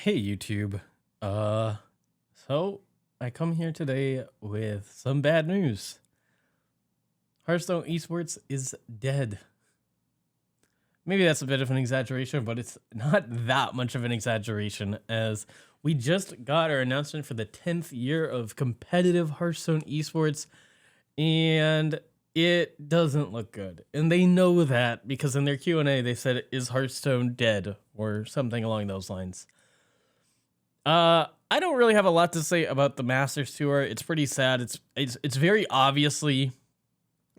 Hey YouTube. So I come here today with some bad news. Hearthstone Esports is dead. Maybe that's a bit of an exaggeration, but it's not that much of an exaggeration, as we just got our announcement for the 10th year of competitive Hearthstone Esports, and it doesn't look good. And they know that because in their Q&A they said, "Is Hearthstone dead?" or something along those lines. I don't really have a lot to say about the Masters Tour. It's pretty sad. It's very obviously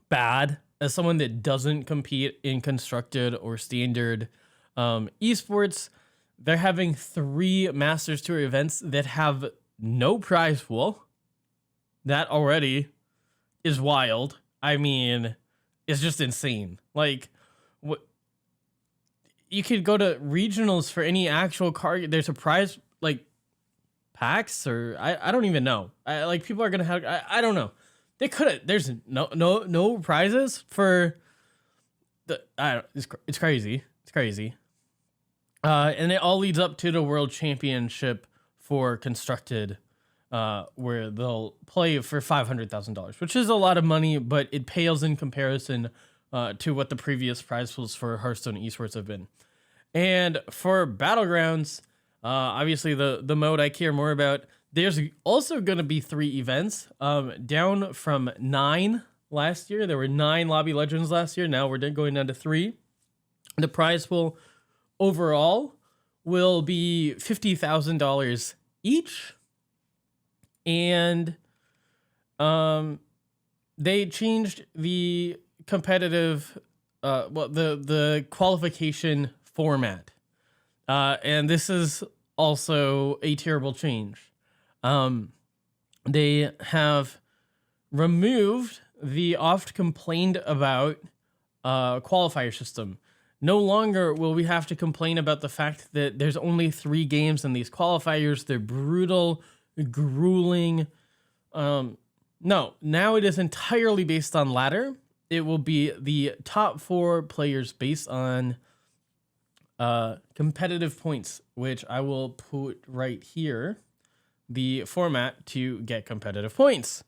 bad. As someone that doesn't compete in constructed or standard esports, they're having 3 Masters Tour events that have no prize pool. That already is wild. I mean, it's just insane. Like, what you could go to regionals for any actual card. There's a prize, like packs, or I don't even know. Like, people are gonna have, I don't know. They could have. There's no prizes for the. It's crazy. It's crazy. And it all leads up to the World Championship for constructed, where they'll play for $500,000, which is a lot of money, but it pales in comparison to what the previous prize pools for Hearthstone Esports have been. And for Battlegrounds, obviously the mode I care more about, there's also going to be 3 events, down from 9 last year. There were 9 Lobby Legends last year. Now we're going down to 3. The prize pool overall will be $50,000 each. And they changed the competitive, the qualification format. And this is also a terrible change. They have removed the oft complained about qualifier system. No longer will we have to complain about the fact that there's only 3 games in these qualifiers. They're brutal, grueling. No, now it is entirely based on ladder. It will be the top 4 players based on competitive points, which I will put right here, the format to get competitive points.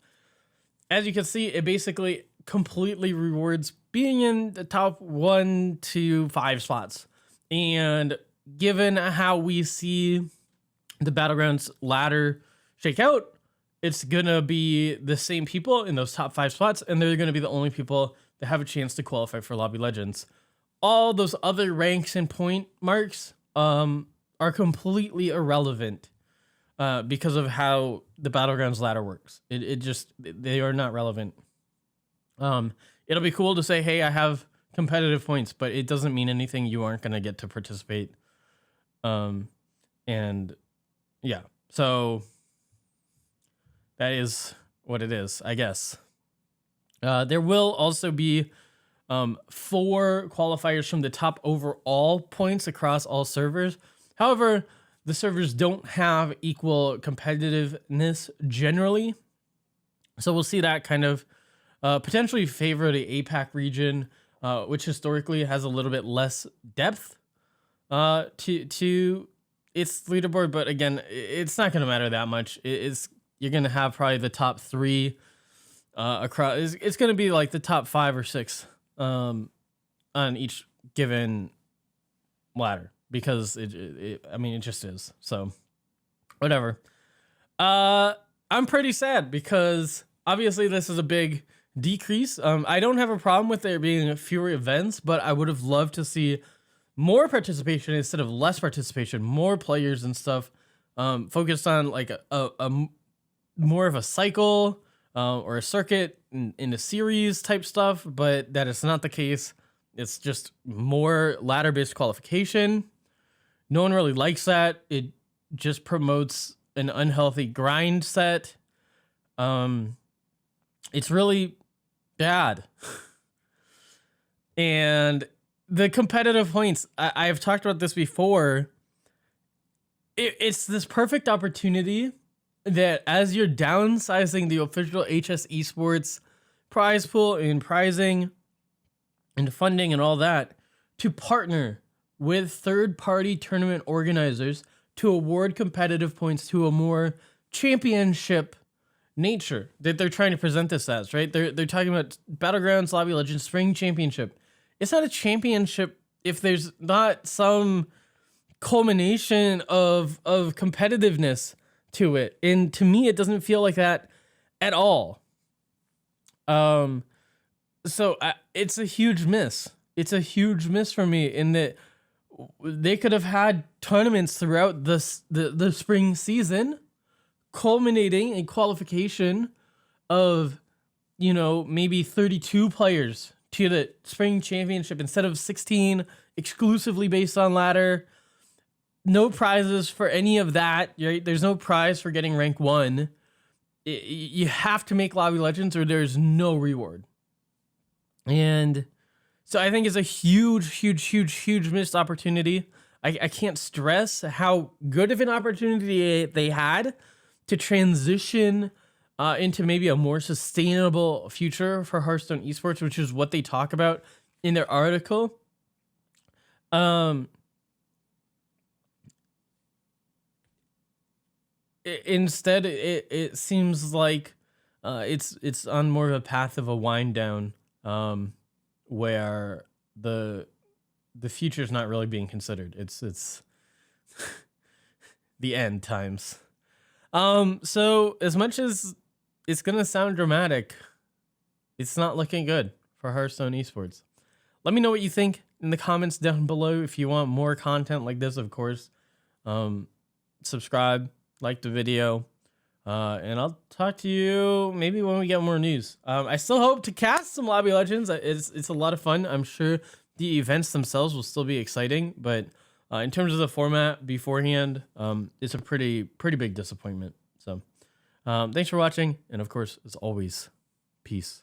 As you can see, it basically completely rewards being in the top 1 to 5 spots. And given how we see the Battlegrounds ladder shake out, it's gonna be the same people in those top 5 spots, and they're gonna be the only people that have a chance to qualify for Lobby Legends. All those other ranks and point marks are completely irrelevant because of how the Battlegrounds ladder works. They are not relevant. It'll be cool to say, hey, I have competitive points, but it doesn't mean anything. You aren't going to get to participate. And yeah, so that is what it is, I guess. There will also be 4 qualifiers from the top overall points across all servers. However, the servers don't have equal competitiveness generally. So we'll see that kind of potentially favor the APAC region, which historically has a little bit less depth to its leaderboard. But again, it's not going to matter that much. You're going to have probably the top 3 across. It's going to be like the top 5 or 6 on each given ladder, because I mean, it just is. So whatever. I'm pretty sad because obviously this is a big decrease. I don't have a problem with there being fewer events, but I would have loved to see more participation instead of less participation, more players and stuff, focused on like a more of a cycle or a circuit in a series type stuff, but that is not the case. It's just more ladder-based qualification. No one really likes that. It just promotes an unhealthy grind set. It's really bad. And the competitive points, I've talked about this before. It's this perfect opportunity that as you're downsizing the official HS Esports prize pool and prizing and funding and all that, to partner with third-party tournament organizers to award competitive points to a more championship nature that they're trying to present this as, right? They're talking about Battlegrounds, Lobby Legends, Spring Championship. It's not a championship if there's not some culmination of competitiveness to it. And to me, it doesn't feel like that at all. So it's a huge miss. It's a huge miss for me in that they could have had tournaments throughout the spring season, culminating in qualification of, you know, maybe 32 players to the spring championship instead of 16 exclusively based on ladder. No prizes for any of that, right? There's no prize for getting rank 1. You have to make Lobby Legends or there's no reward. And so I think it's a huge missed opportunity. I can't stress how good of an opportunity they had to transition into maybe a more sustainable future for Hearthstone Esports, which is what they talk about in their article. Instead, it seems like it's on more of a path of a wind down, where the future is not really being considered. It's the end times. So as much as it's gonna sound dramatic, it's not looking good for Hearthstone Esports. Let me know what you think in the comments down below. If you want more content like this, of course, subscribe, like the video, and I'll talk to you maybe when we get more news. I still hope to cast some Lobby Legends. It's a lot of fun. I'm sure the events themselves will still be exciting, but in terms of the format beforehand, it's a pretty big disappointment. So thanks for watching, and of course, as always, peace.